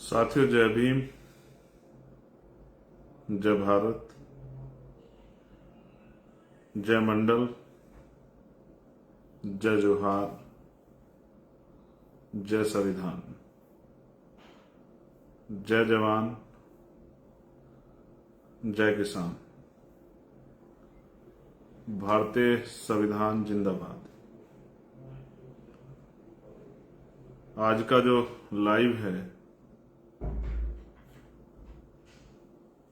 साथियों, जय भीम, जय भारत, जय मंडल, जय जोहार, जय संविधान, जय जवान, जय किसान। भारतीय संविधान जिंदाबाद। आज का जो लाइव है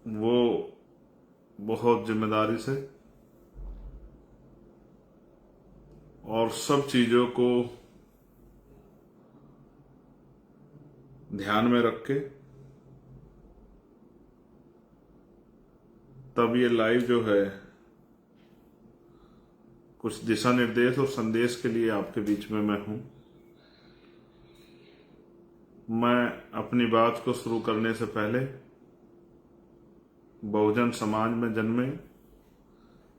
वो बहुत जिम्मेदारी से और सब चीजों को ध्यान में रख के तब ये लाइव जो है कुछ दिशा निर्देश और संदेश के लिए आपके बीच में मैं हूं। मैं अपनी बात को शुरू करने से पहले बहुजन समाज में जन्मे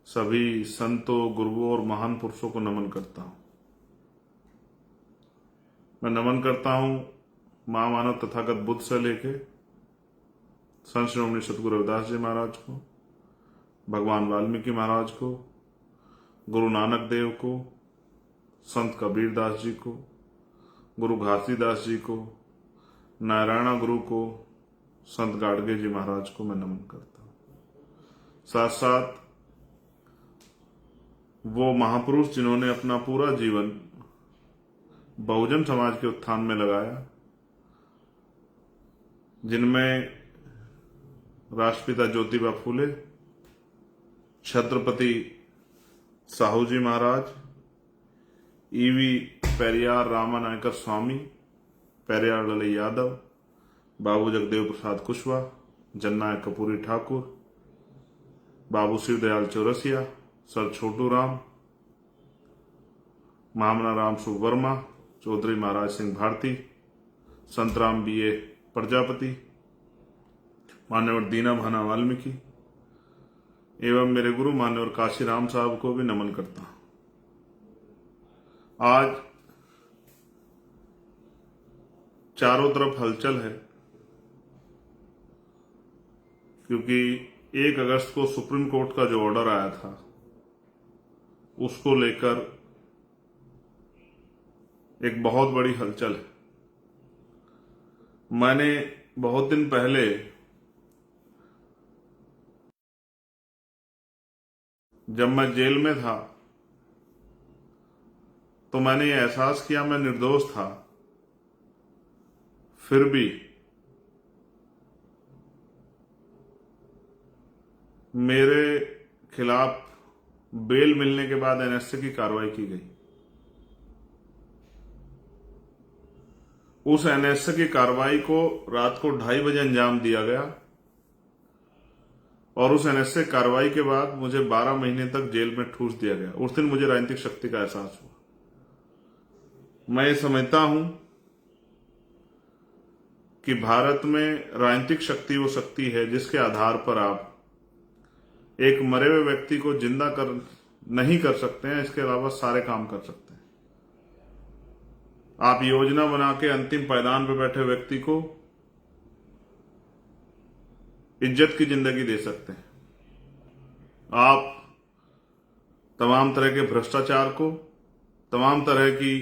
सभी संतों, गुरुओं और महान पुरुषों को नमन करता हूं। मैं नमन करता हूं महामानव तथागत बुद्ध से लेके संत श्रोमणी सतगुरु रविदास जी महाराज को, भगवान वाल्मीकि महाराज को, गुरु नानक देव को, संत कबीर दास जी को, गुरु घासीदास जी को, नारायणा गुरु को, संत गाडगे जी महाराज को मैं नमन करता हूं। साथ साथ वो महापुरुष जिन्होंने अपना पूरा जीवन बहुजन समाज के उत्थान में लगाया, जिनमें राष्ट्रपिता ज्योतिबा फूले, छत्रपति साहू जी महाराज, ईवी पेरियार रामानायकर स्वामी, पेरियार ललई यादव, बाबू जगदेव प्रसाद कुशवाहा, जननायक कपूरी ठाकुर, बाबू शिवदयाल चौरसिया, सर छोटू राम, मामना राम सुवर्मा, चौधरी महाराज सिंह भारती, संतराम बीए प्रजापति, मान्यवर दीना भाना वाल्मीकि एवं मेरे गुरु मान्यवर काशी राम साहब को भी नमन करता हूं। आज चारों तरफ हलचल है क्योंकि 1 अगस्त को सुप्रीम कोर्ट का जो ऑर्डर आया था उसको लेकर एक बहुत बड़ी हलचल है। मैंने बहुत दिन पहले जब मैं जेल में था तो मैंने ये एहसास किया मैं निर्दोष था, फिर भी मेरे खिलाफ बेल मिलने के बाद एनएसए की कार्रवाई की गई। उस एनएसए की कार्रवाई को रात को 2:30 बजे अंजाम दिया गया और उस एनएसए कार्रवाई के बाद मुझे 12 महीने तक जेल में ठूस दिया गया। उस दिन मुझे राजनीतिक शक्ति का एहसास हुआ। मैं ये समझता हूं कि भारत में राजनीतिक शक्ति वो शक्ति है जिसके आधार पर आप एक मरे हुए व्यक्ति को जिंदा नहीं कर सकते हैं, इसके अलावा सारे काम कर सकते हैं। आप योजना बना के अंतिम पायदान पर बैठे व्यक्ति को इज्जत की जिंदगी दे सकते हैं। आप तमाम तरह के भ्रष्टाचार को, तमाम तरह की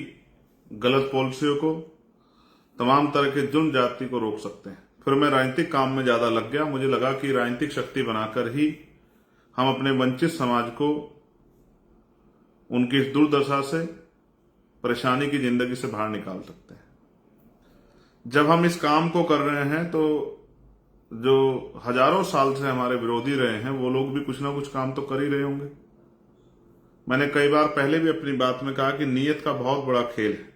गलत पॉलिसियों को, तमाम तरह के जुर्म जाति को रोक सकते हैं। फिर मैं राजनीतिक काम में ज्यादा लग गया। मुझे लगा कि राजनीतिक शक्ति बनाकर ही हम अपने वंचित समाज को उनकी इस दुर्दशा से, परेशानी की जिंदगी से बाहर निकाल सकते हैं। जब हम इस काम को कर रहे हैं तो जो हजारों साल से हमारे विरोधी रहे हैं वो लोग भी कुछ ना कुछ काम तो कर ही रहे होंगे। मैंने कई बार पहले भी अपनी बात में कहा कि नीयत का बहुत बड़ा खेल है।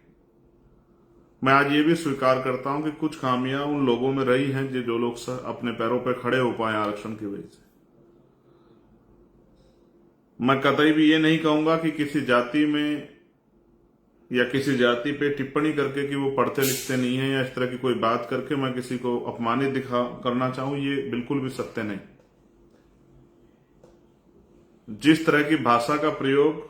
मैं आज ये भी स्वीकार करता हूं कि कुछ खामियां उन लोगों में रही हैं जो लोग अपने पैरों पर खड़े हो पाए आरक्षण की वजह से। मैं कतई भी ये नहीं कहूंगा कि किसी जाति में या किसी जाति पे टिप्पणी करके कि वो पढ़ते लिखते नहीं है या इस तरह की कोई बात करके मैं किसी को अपमानित करना चाहूं, ये बिल्कुल भी सत्य नहीं। जिस तरह की भाषा का प्रयोग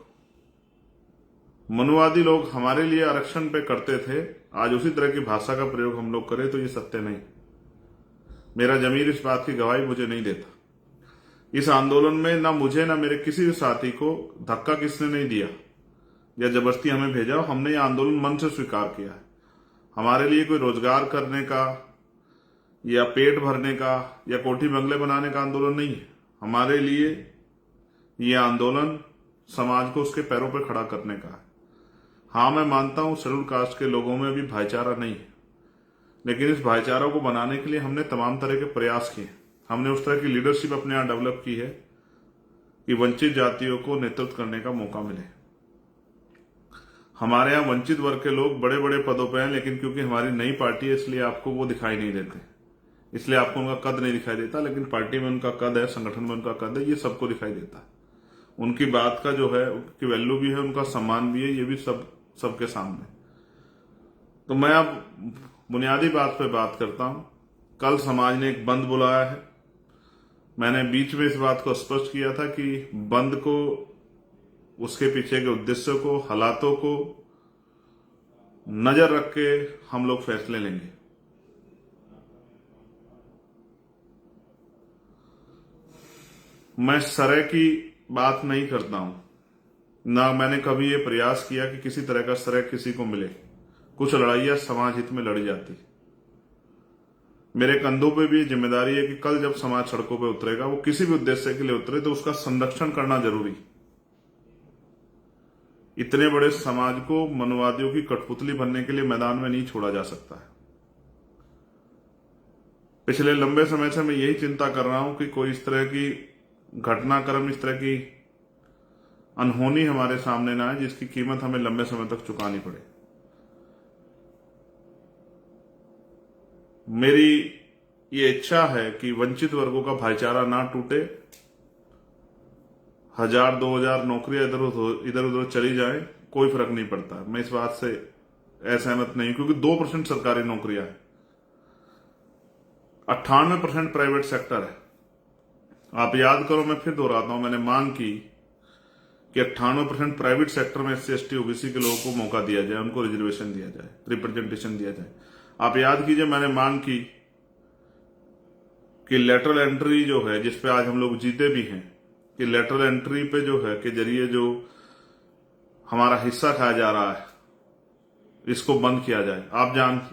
मनुवादी लोग हमारे लिए आरक्षण पे करते थे, आज उसी तरह की भाषा का प्रयोग हम लोग करें तो ये सत्य नहीं। मेरा जमीर इस बात की गवाही मुझे नहीं देता। इस आंदोलन में ना मुझे ना मेरे किसी भी साथी को धक्का किसने नहीं दिया या जबरदस्ती हमें भेजा। हमने ये आंदोलन मन से स्वीकार किया है। हमारे लिए कोई रोजगार करने का या पेट भरने का या कोठी बंगले बनाने का आंदोलन नहीं है। हमारे लिए ये आंदोलन समाज को उसके पैरों पर खड़ा करने का है। हाँ, मैं मानता हूं शेड्यूल कास्ट के लोगों में अभी भाईचारा नहीं है, लेकिन इस भाईचारा को बनाने के लिए हमने तमाम तरह के प्रयास किए। हमने उस तरह की लीडरशिप अपने यहां डेवलप की है कि वंचित जातियों को नेतृत्व करने का मौका मिले। हमारे यहां वंचित वर्ग के लोग बड़े बड़े पदों पर हैं, लेकिन क्योंकि हमारी नई पार्टी है इसलिए आपको वो दिखाई नहीं देते, इसलिए आपको उनका कद नहीं दिखाई देता। लेकिन पार्टी में उनका कद है, संगठन में उनका कद है, ये सबको दिखाई देता है। उनकी बात का जो है उनकी वैल्यू भी है, उनका सम्मान भी है, ये भी सबके सामने। तो मैं अब बुनियादी बात पे बात करता हूं। कल समाज ने एक बंद बुलाया है। मैंने बीच में इस बात को स्पष्ट किया था कि बंद को, उसके पीछे के उद्देश्य को, हालातों को नजर रख के हम लोग फैसले लेंगे। मैं सरे की बात नहीं करता हूं, ना मैंने कभी ये प्रयास किया कि किसी तरह का सरे किसी को मिले। कुछ लड़ाइयां समाज हित में लड़ी जाती। मेरे कंधों पे भी जिम्मेदारी है कि कल जब समाज सड़कों पे उतरेगा, वो किसी भी उद्देश्य के लिए उतरे, तो उसका संरक्षण करना जरूरी। इतने बड़े समाज को मनुवादियों की कठपुतली बनने के लिए मैदान में नहीं छोड़ा जा सकता है। पिछले लंबे समय से मैं यही चिंता कर रहा हूं कि कोई इस तरह की घटनाक्रम, इस तरह की अनहोनी हमारे सामने ना आए जिसकी कीमत हमें लंबे समय तक चुकानी पड़े। मेरी ये इच्छा है कि वंचित वर्गों का भाईचारा ना टूटे। 1000-2000 नौकरियां इधर उधर चली जाए, कोई फर्क नहीं पड़ता। मैं इस बात से असहमत नहीं, क्योंकि 2% सरकारी नौकरियां है, 98% प्राइवेट सेक्टर है। आप याद करो, मैं फिर दोहराता हूं, मैंने मांग की कि 98% प्राइवेट सेक्टर में SC ST OBC के लोगों को मौका दिया जाए, उनको रिजर्वेशन दिया जाए, रिप्रेजेंटेशन दिया जाए। आप याद कीजिए, मैंने मांग की कि लेटरल एंट्री जो है, जिसपे आज हम लोग जीते भी हैं, कि लेटरल एंट्री पे जो है के जरिए जो हमारा हिस्सा खाया जा रहा है, इसको बंद किया जाए। आप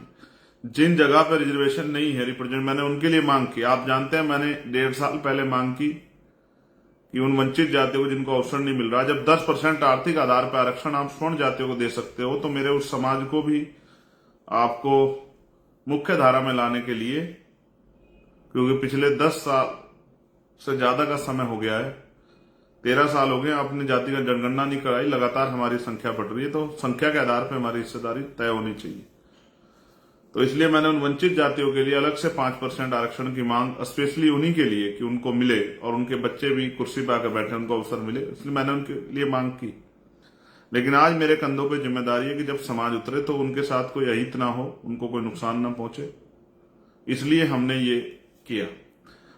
जिन जगह पे रिजर्वेशन नहीं है, रिप्रेजेंट, मैंने उनके लिए मांग की। आप जानते हैं, मैंने 1.5 साल पहले मांग की कि उन वंचित जातियों को जिनको अवसर नहीं मिल रहा, जब 10% आर्थिक आधार पर आरक्षण आप स्वर्ण जातियों को दे सकते हो, तो मेरे उस समाज को भी आपको मुख्य धारा में लाने के लिए, क्योंकि पिछले 10 साल से ज्यादा का समय हो गया है, 13 साल हो गए, अपनी जाति का जनगणना नहीं कराई, लगातार हमारी संख्या बढ़ रही है, तो संख्या के आधार पर हमारी हिस्सेदारी तय होनी चाहिए। तो इसलिए मैंने उन वंचित जातियों के लिए अलग से 5% आरक्षण की मांग, स्पेशली उन्हीं के लिए कि उनको मिले और उनके बच्चे भी कुर्सी पर आकर बैठे, उनको अवसर मिले, इसलिए मैंने उनके लिए मांग की। लेकिन आज मेरे कंधों पे जिम्मेदारी है कि जब समाज उतरे तो उनके साथ कोई अहित ना हो, उनको कोई नुकसान ना पहुंचे, इसलिए हमने ये किया।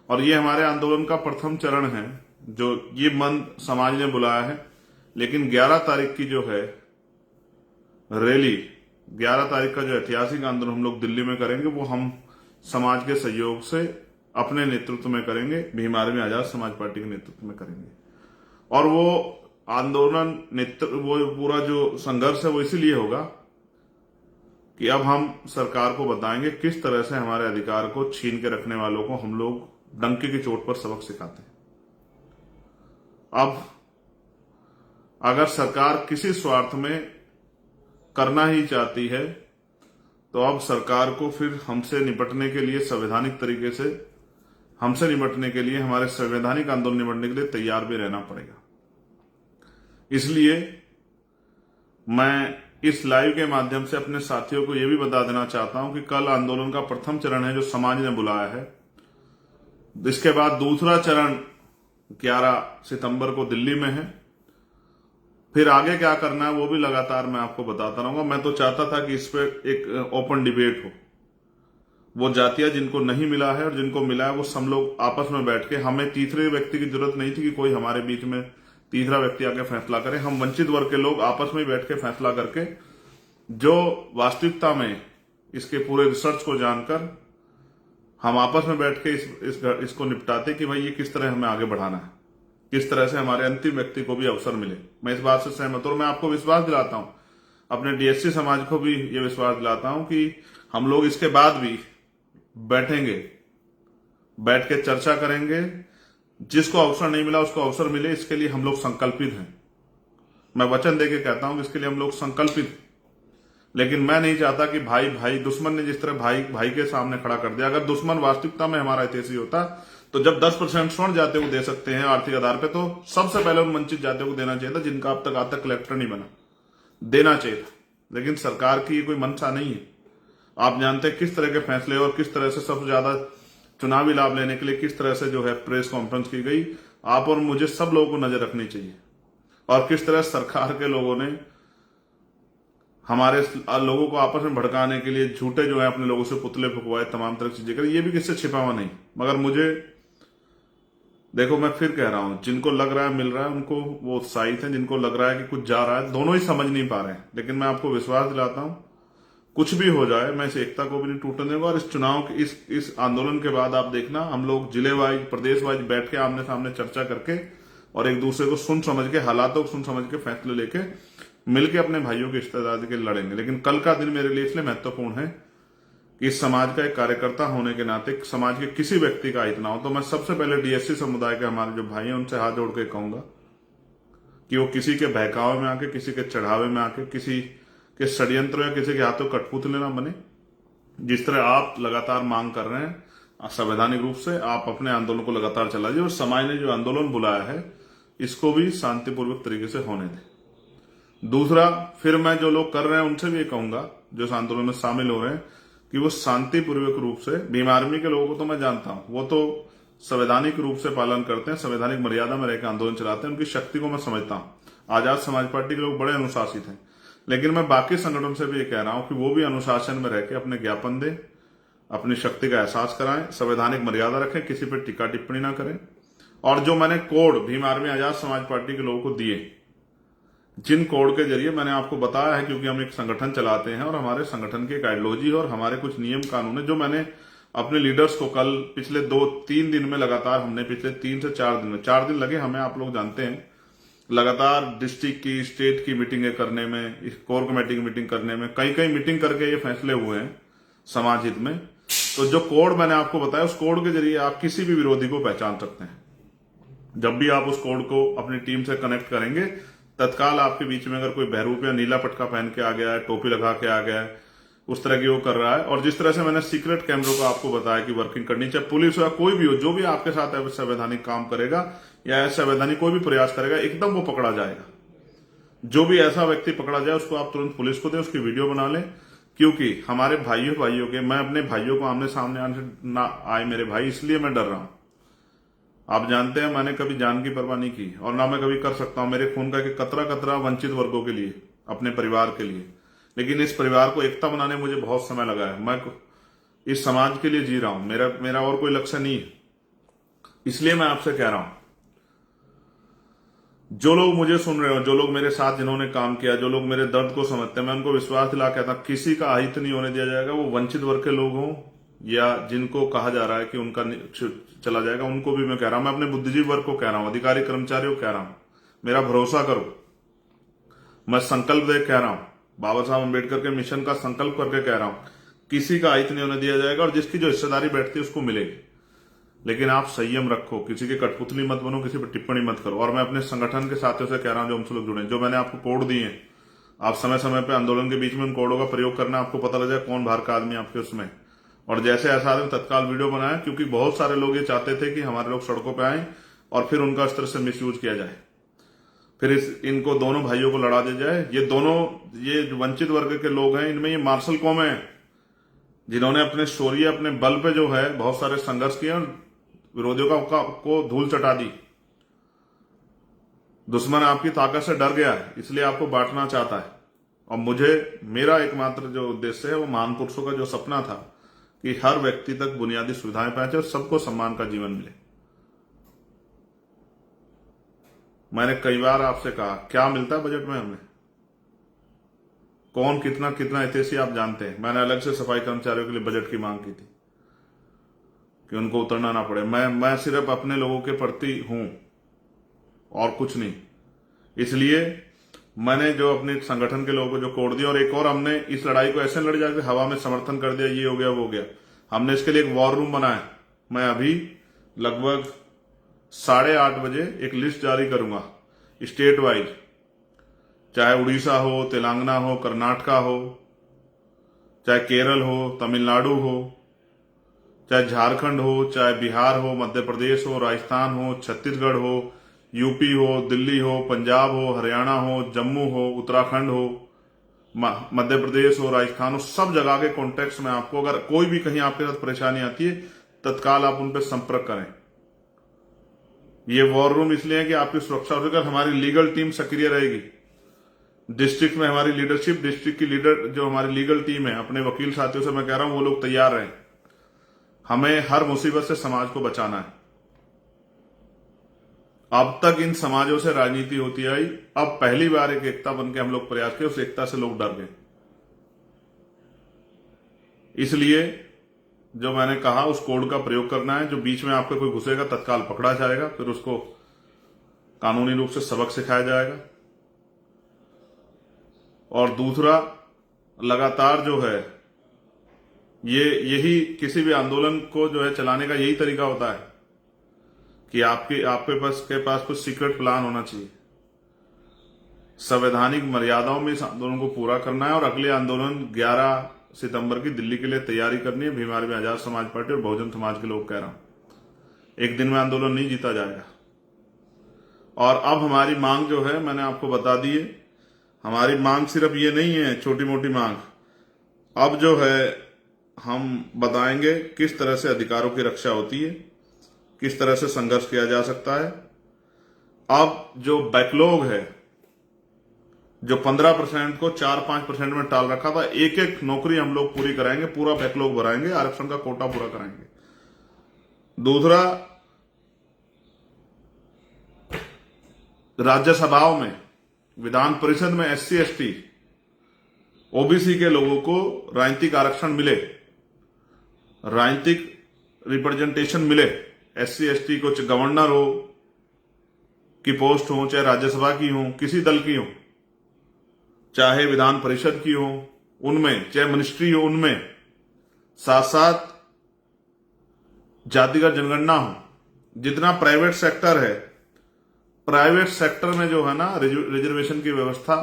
और ये हमारे आंदोलन का प्रथम चरण है, जो ये मंद समाज ने बुलाया है। लेकिन 11 तारीख की जो है रैली, 11 तारीख का जो ऐतिहासिक आंदोलन हम लोग दिल्ली में करेंगे, वो हम समाज के सहयोग से अपने नेतृत्व में करेंगे, भीम आर्मी आजाद समाज पार्टी के नेतृत्व में करेंगे। और वो आंदोलन वो पूरा जो संघर्ष है वो इसीलिए होगा कि अब हम सरकार को बताएंगे किस तरह से हमारे अधिकार को छीन के रखने वालों को हम लोग डंके की चोट पर सबक सिखाते हैं। अब अगर सरकार किसी स्वार्थ में करना ही चाहती है, तो अब सरकार को फिर हमसे निपटने के लिए, संवैधानिक तरीके से हमसे निपटने के लिए, हमारे संवैधानिक आंदोलन निपटने के लिए तैयार भी रहना पड़ेगा। इसलिए मैं इस लाइव के माध्यम से अपने साथियों को यह भी बता देना चाहता हूं कि कल आंदोलन का प्रथम चरण है जो समाज ने बुलाया है। इसके बाद दूसरा चरण 11 सितंबर को दिल्ली में है। फिर आगे क्या करना है वो भी लगातार मैं आपको बताता रहूंगा। मैं तो चाहता था कि इस पर एक ओपन डिबेट हो। वो जातियां जिनको नहीं मिला है और जिनको मिला है, वो सब लोग आपस में बैठ के, हमें तीसरे व्यक्ति की जरूरत नहीं थी कि कोई हमारे बीच में तीसरा व्यक्ति आके फैसला करे। हम वंचित वर्ग के लोग आपस में बैठ के फैसला करके, जो वास्तविकता में इसके पूरे रिसर्च को जानकर हम आपस में बैठ के इसको निपटाते कि भाई ये किस तरह हमें आगे बढ़ाना है, किस तरह से हमारे अंतिम व्यक्ति को भी अवसर मिले। मैं इस बात से सहमत हूं और मैं आपको विश्वास दिलाता हूं, अपने डीएससी समाज को भी ये विश्वास दिलाता हूं कि हम लोग इसके बाद भी बैठेंगे, बैठ के चर्चा करेंगे। जिसको अवसर नहीं मिला उसको अवसर मिले, इसके लिए हम लोग संकल्पित हैं। मैं वचन देके कहता हूं कि इसके लिए हम लोग संकल्पित हैं। लेकिन मैं नहीं चाहता कि भाई भाई दुश्मन ने जिस तरह भाई भाई के सामने खड़ा कर दिया, अगर दुश्मन वास्तविकता में हमारा हितैषी होता तो जब 10% स्वर्ण जाते को दे सकते हैं आर्थिक आधार पे, तो सबसे पहले उन वंचित जातियों को देना चाहिए था जिनका अब तक कलेक्टर नहीं बना, देना चाहिए था। लेकिन सरकार की कोई मंशा नहीं है। आप जानते हैं किस तरह के फैसले और किस तरह से सबसे ज्यादा चुनावी लाभ लेने के लिए किस तरह से जो है प्रेस कॉन्फ्रेंस की गई। आप और मुझे सब लोगों को नजर रखनी चाहिए और किस तरह सरकार के लोगों ने हमारे लोगों को आपस में भड़काने के लिए झूठे जो है अपने लोगों से पुतले फुकवाए, तमाम तरह की चीजें करी। ये भी किससे छिपा हुआ नहीं। मगर मुझे देखो, मैं फिर कह रहा हूं, जिनको लग रहा है मिल रहा है उनको वो उत्साहित है, जिनको लग रहा है कि कुछ जा रहा है, दोनों ही समझ नहीं पा रहे हैं। लेकिन मैं आपको विश्वास दिलाता हूं, कुछ भी हो जाए मैं इस एकता को भी नहीं टूटने दूंगा। और इस चुनाव के इस आंदोलन के बाद आप देखना, हम लोग जिले वाइज प्रदेश वाइज बैठ के आमने सामने चर्चा करके और एक दूसरे को सुन समझ के, हालातों को सुन समझ के फैसले लेके मिलके अपने भाइयों की रिश्तेदारी के लड़ेंगे। लेकिन कल का दिन मेरे लिए इसलिए महत्वपूर्ण है कि इस समाज का एक कार्यकर्ता होने के नाते समाज के किसी व्यक्ति का हित ना हो। तो मैं सबसे पहले डीएससी समुदाय के हमारे जो भाई हैं उनसे हाथ जोड़ के कहूंगा कि वो किसी के बहकावे में आके, किसी के चढ़ावे में आके, किसी के षड्यंत्र या किसी के हाथों कठपुतले ना बने। जिस तरह आप लगातार मांग कर रहे हैं संवैधानिक रूप से, आप अपने आंदोलन को लगातार चलाइए और समाज ने जो आंदोलन बुलाया है इसको भी शांतिपूर्वक तरीके से होने दें। दूसरा, फिर मैं जो लोग कर रहे हैं उनसे भी ये कहूंगा जो इस आंदोलन में शामिल हो रहे हैं कि वो शांतिपूर्वक रूप से, भीम आर्मी के लोगों को तो मैं जानता हूं, वो तो संवैधानिक रूप से पालन करते हैं, संवैधानिक मर्यादा में रहकर आंदोलन चलाते हैं, उनकी शक्ति को मैं समझता हूं। आजाद समाज पार्टी के लोग बड़े अनुशासित हैं। लेकिन मैं बाकी संगठन से भी ये कह रहा हूं कि वो भी अनुशासन में रहकर अपने ज्ञापन दें, अपनी शक्ति का एहसास कराएं, संवैधानिक मर्यादा रखें, किसी पर टीका टिप्पणी ना करें। और जो मैंने code Bhim army Azad Samaj party के लोगों को दिए, जिन कोड के जरिए मैंने आपको बताया है, क्योंकि हम एक संगठन चलाते हैं और हमारे संगठन की एक आइडियोलॉजी और हमारे कुछ नियम कानून है, जो मैंने अपने लीडर्स को कल पिछले 2-3 दिन में लगातार, हमने पिछले 3 से 4 दिन में, 4 दिन लगे हमें, आप लोग जानते हैं, लगातार डिस्ट्रिक्ट की, स्टेट की मीटिंगें करने में, कोर कमेटी की मीटिंग करने में, कई मीटिंग करके ये फैसले हुए हैं समाज हित में। तो जो कोड मैंने आपको बताया, उस कोड के जरिए आप किसी भी विरोधी को पहचान सकते हैं। जब भी आप उस कोड को अपनी टीम से कनेक्ट करेंगे, तत्काल आपके बीच में अगर कोई बहरूप या नीला पटका पहन के आ गया है, टोपी लगा के आ गया है, उस तरह की वो कर रहा है, और जिस तरह से मैंने सीक्रेट कैमरों को आपको बताया कि वर्किंग करनी, चाहे पुलिस हो या कोई भी हो, जो भी आपके साथ असंवैधानिक काम करेगा या असंवैधानिक कोई भी प्रयास करेगा, एकदम वो पकड़ा जाएगा। जो भी ऐसा व्यक्ति पकड़ा जाए उसको आप तुरंत पुलिस को दें, उसकी वीडियो बना लें। क्योंकि हमारे भाइयों के, मैं अपने भाइयों को आमने सामने आने ना आए मेरे भाई, इसलिए मैं डर रहा हूं। आप जानते हैं मैंने कभी जान की परवाह नहीं की और ना मैं कभी कर सकता हूं, मेरे खून का एक कतरा कतरा वंचित वर्गों के लिए, अपने परिवार के लिए। लेकिन इस परिवार को एकता बनाने मुझे बहुत समय लगा है। मैं इस समाज के लिए जी रहा हूं, मेरा और कोई लक्ष्य नहीं है। इसलिए मैं आपसे कह रहा हूं, जो लोग मुझे सुन रहे हो, जो लोग मेरे साथ जिन्होंने काम किया, जो लोग मेरे दर्द को समझते हैं, मैं उनको विश्वास दिला कहता हूं, किसी का अहित नहीं होने दिया जाएगा। वो वंचित वर्ग के लोग हों या जिनको कहा जा रहा है कि उनका चला जाएगा, उनको भी मैं कह रहा हूं, मैं अपने बुद्धिजीवी वर्ग को कह रहा हूं, अधिकारी कर्मचारियों को कह रहा हूं, मेरा भरोसा करो। मैं संकल्प दे कह रहा हूं, बाबा साहब अम्बेडकर के मिशन का संकल्प करके कह रहा हूं, किसी का अहित नहीं होने दिया जाएगा और जिसकी जो हिस्सेदारी बैठती है उसको मिलेगी। लेकिन आप संयम रखो, किसी के कठपुतली मत बनो, किसी पर टिप्पणी मत करो। और मैं अपने संगठन के साथियों से कह रहा हूं जो हमसे लोग जुड़े, जो मैंने आपको कोड दिए हैं, आप समय समय पर आंदोलन के बीच में उन कोडों का प्रयोग करना, आपको पता लग जाए कौन बाहर का आदमी आपके उसमें। और जैसे ऐसा आदमी तत्काल वीडियो बनाए, क्योंकि बहुत सारे लोग ये चाहते थे कि हमारे लोग सड़कों पर आए और फिर उनका इस तरह से मिसयूज किया जाए, फिर इनको दोनों भाइयों को लड़ा दिया जाए। ये वंचित वर्ग के लोग हैं, इनमें ये मार्शल कौम है जिन्होंने अपने शौर्य, अपने बल पे जो है बहुत सारे संघर्ष किए और विरोधियों को धूल चटा दी। दुश्मन आपकी ताकत से डर गया है, इसलिए आपको बांटना चाहता है। और मेरा एकमात्र जो उद्देश्य है वो महान पुरुषों का जो सपना था कि हर व्यक्ति तक बुनियादी सुविधाएं पहुंचे और सबको सम्मान का जीवन मिले। मैंने कई बार आपसे कहा, क्या मिलता है बजट में हमें, कौन कितना हितैषी आप जानते हैं। मैंने अलग से सफाई कर्मचारियों के लिए बजट की मांग की थी। कि उनको उतरना ना पड़े। मैं सिर्फ अपने लोगों के प्रति हूं और कुछ नहीं। इसलिए मैंने जो अपने संगठन के लोगों को जो कोड दिया, और एक और हमने इस लड़ाई को ऐसे लड़ जाकर हवा में समर्थन कर दिया, ये हो गया वो हो गया। हमने इसके लिए एक वॉर रूम बनाया। मैं अभी लगभग 8:30 बजे एक लिस्ट जारी करूंगा स्टेट वाइज, चाहे उड़ीसा हो, तेलंगाना हो, कर्नाटका हो, चाहे केरल हो, तमिलनाडु हो, चाहे झारखंड हो, चाहे बिहार हो, मध्य प्रदेश हो, राजस्थान हो, छत्तीसगढ़ हो, यूपी हो, दिल्ली हो, पंजाब हो, हरियाणा हो, जम्मू हो, उत्तराखंड हो, मध्य प्रदेश हो, राजस्थान हो, सब जगह के कॉन्टेक्ट में आपको अगर कोई भी कहीं आपके साथ परेशानी आती है, तत्काल आप उन पर संपर्क करें। ये वॉर रूम इसलिए है कि आपकी सुरक्षा होकर हमारी लीगल टीम सक्रिय रहेगी। डिस्ट्रिक्ट में हमारी लीडरशिप, डिस्ट्रिक्ट की लीडर जो हमारी लीगल टीम है, अपने वकील साथियों से मैं कह रहा हूं वो लोग तैयार रहें। हमें हर मुसीबत से समाज को बचाना है। अब तक इन समाजों से राजनीति होती आई, अब पहली बार एक एकता बनकर हम लोग प्रयास किए, उस एकता से लोग डर गए। इसलिए जो मैंने कहा उस कोड का प्रयोग करना है। जो बीच में आपका कोई घुसेगा तत्काल पकड़ा जाएगा, फिर उसको कानूनी रूप से सबक सिखाया जाएगा। और दूसरा, लगातार जो है यही किसी भी आंदोलन को जो है चलाने का यही तरीका होता है कि आपके पास कुछ सीक्रेट प्लान होना चाहिए। संवैधानिक मर्यादाओं में इस आंदोलन को पूरा करना है और अगले आंदोलन 11 सितंबर की दिल्ली के लिए तैयारी करनी है। भीम आर्मी आजाद समाज पार्टी और बहुजन समाज के लोग कह रहा हूं, एक दिन में आंदोलन नहीं जीता जाएगा। और अब हमारी मांग जो है मैंने आपको बता दी है। हमारी मांग सिर्फ ये नहीं है छोटी मोटी मांग, अब जो है हम बताएंगे किस तरह से अधिकारों की रक्षा होती है, किस तरह से संघर्ष किया जा सकता है। अब जो बैकलॉग है, जो 15% को 4-5% में टाल रखा था, एक एक नौकरी हम लोग पूरी कराएंगे, पूरा बैकलॉग भराएंगे, आरक्षण का कोटा पूरा कराएंगे। दूसरा, राज्यसभाओं में, विधान परिषद में SC ST OBC के लोगों को राजनीतिक आरक्षण मिले, राजनीतिक रिप्रेजेंटेशन मिले। SC ST को गवर्नर हो की पोस्ट हो, चाहे राज्यसभा की हो, किसी दल की हो, चाहे विधान परिषद की हो उनमें, चाहे मिनिस्ट्री हो उनमें, साथ साथ जातिगत जनगणना हो। जितना प्राइवेट सेक्टर है, प्राइवेट सेक्टर में जो है ना रिजर्वेशन की व्यवस्था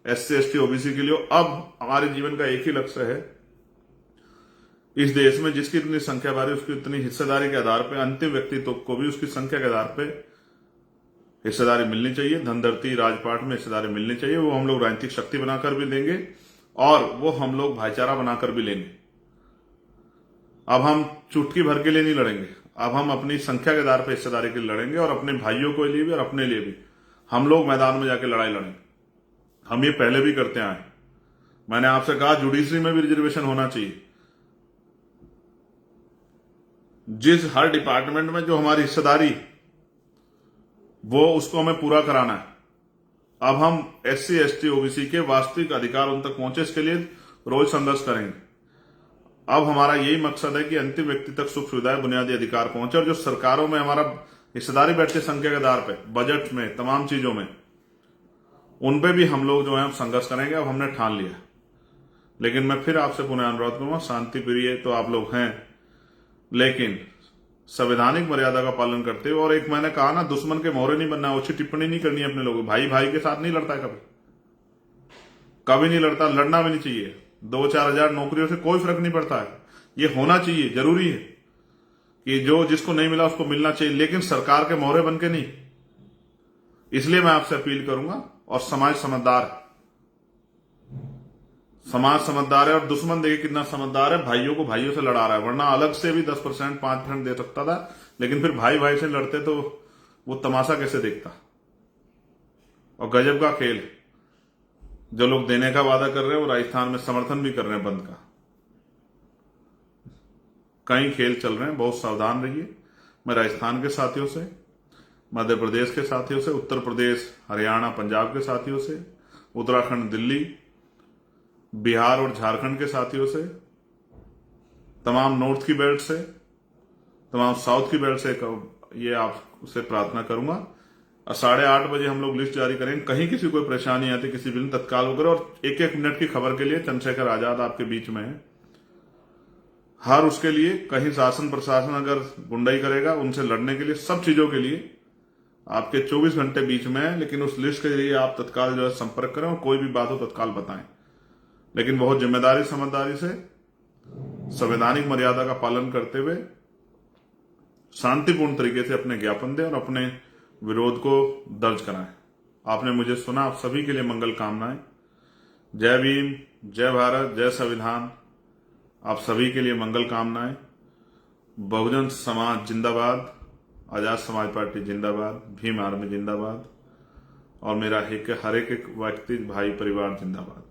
SC ST OBC के लिए। अब हमारे जीवन का एक ही लक्ष्य है, इस देश में जिसकी इतनी संख्या बारी उसकी इतनी हिस्सेदारी के आधार पर अंतिम व्यक्तित्व को भी उसकी संख्या के आधार पर हिस्सेदारी मिलनी चाहिए। धनधरती राजपाट में हिस्सेदारी मिलनी चाहिए। वो हम लोग राजनीतिक शक्ति बनाकर भी देंगे और वो हम लोग भाईचारा बनाकर भी लेंगे। अब हम चुटकी भर के लिए नहीं लड़ेंगे, अब हम अपनी संख्या के आधार पर हिस्सेदारी के लिए लड़ेंगे और अपने भाइयों के लिए भी और अपने लिए भी हम लोग मैदान में जाके लड़ाई लड़ेंगे। हम ये पहले भी करते आए। मैंने आपसे कहा जुडिशरी में भी रिजर्वेशन होना चाहिए। जिस हर डिपार्टमेंट में जो हमारी हिस्सेदारी वो उसको हमें पूरा कराना है। अब हम SC ST OBC के वास्तविक अधिकार उन तक पहुंचे, इसके लिए रोज संघर्ष करेंगे। अब हमारा यही मकसद है कि अंतिम व्यक्ति तक सुख सुविधाएं, बुनियादी अधिकार पहुंचे। और जो सरकारों में हमारा हिस्सेदारी बैठती संख्या के आधार पर, बजट में, तमाम चीजों में, उन पे भी हम लोग जो है संघर्ष करेंगे। अब हमने ठान लिया। लेकिन मैं फिर आपसे पुनः अनुरोध करूंगा, शांति प्रिय तो आप लोग हैं, लेकिन संवैधानिक मर्यादा का पालन करते हुए। और एक मैंने कहा ना, दुश्मन के मोहरे नहीं बनना, अच्छी टिप्पणी नहीं करनी है अपने लोगों। भाई भाई के साथ नहीं लड़ता है, कभी नहीं लड़ता, लड़ना भी नहीं चाहिए। 2-4 हजार नौकरियों से कोई फर्क नहीं पड़ता है। ये होना चाहिए, जरूरी है कि जो जिसको नहीं मिला उसको मिलना चाहिए, लेकिन सरकार के मोहरे बन के नहीं। इसलिए मैं आपसे अपील करूंगा। और समाज समझदार है और दुश्मन देखिए कितना समझदार है, भाइयों को भाइयों से लड़ा रहा है। वरना अलग से भी 10% 5% दे सकता था, लेकिन फिर भाई भाई से लड़ते तो वो तमाशा कैसे देखता। और गजब का खेल, जो लोग देने का वादा कर रहे हैं वो राजस्थान में समर्थन भी कर रहे हैं बंद का। कई खेल चल रहे हैं, बहुत सावधान रहिए। मैं राजस्थान के साथियों से, मध्य प्रदेश के साथियों से, उत्तर प्रदेश, हरियाणा, पंजाब के साथियों से, उत्तराखंड, दिल्ली, बिहार और झारखंड के साथियों से, तमाम नॉर्थ की बेल्ट से तमाम साउथ की बेल्ट से ये आपसे प्रार्थना करूंगा। और 8:30 बजे हम लोग लिस्ट जारी करेंगे। कहीं किसी को परेशानी आती, किसी भी तत्काल होकर, और एक एक मिनट की खबर के लिए चंद्रशेखर आजाद आपके बीच में है। हर उसके लिए कहीं शासन प्रशासन अगर गुंडाई करेगा, उनसे लड़ने के लिए, सब चीजों के लिए आपके 24 घंटे बीच में है। लेकिन उस लिस्ट के लिए आप तत्काल जो है संपर्क करें, और कोई भी बात हो तत्काल बताएं, लेकिन बहुत जिम्मेदारी समझदारी से, संवैधानिक मर्यादा का पालन करते हुए शांतिपूर्ण तरीके से अपने ज्ञापन दें और अपने विरोध को दर्ज कराएं। आपने मुझे सुना। आप सभी के लिए मंगल कामनाएं। जय भीम, जय भारत, जय संविधान। आप सभी के लिए मंगल कामनाएं। बहुजन समाज जिंदाबाद, आजाद समाज पार्टी जिंदाबाद, भीम आर्मी जिंदाबाद, और मेरा हर एक व्यक्ति भाई परिवार जिंदाबाद।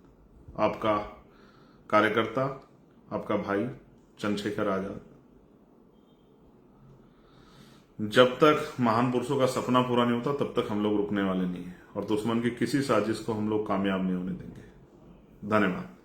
आपका कार्यकर्ता, आपका भाई चंद्रशेखर आजाद। जब तक महान पुरुषों का सपना पूरा नहीं होता, तब तक हम लोग रुकने वाले नहीं है, और दुश्मन की किसी साजिश को हम लोग कामयाब नहीं होने देंगे। धन्यवाद।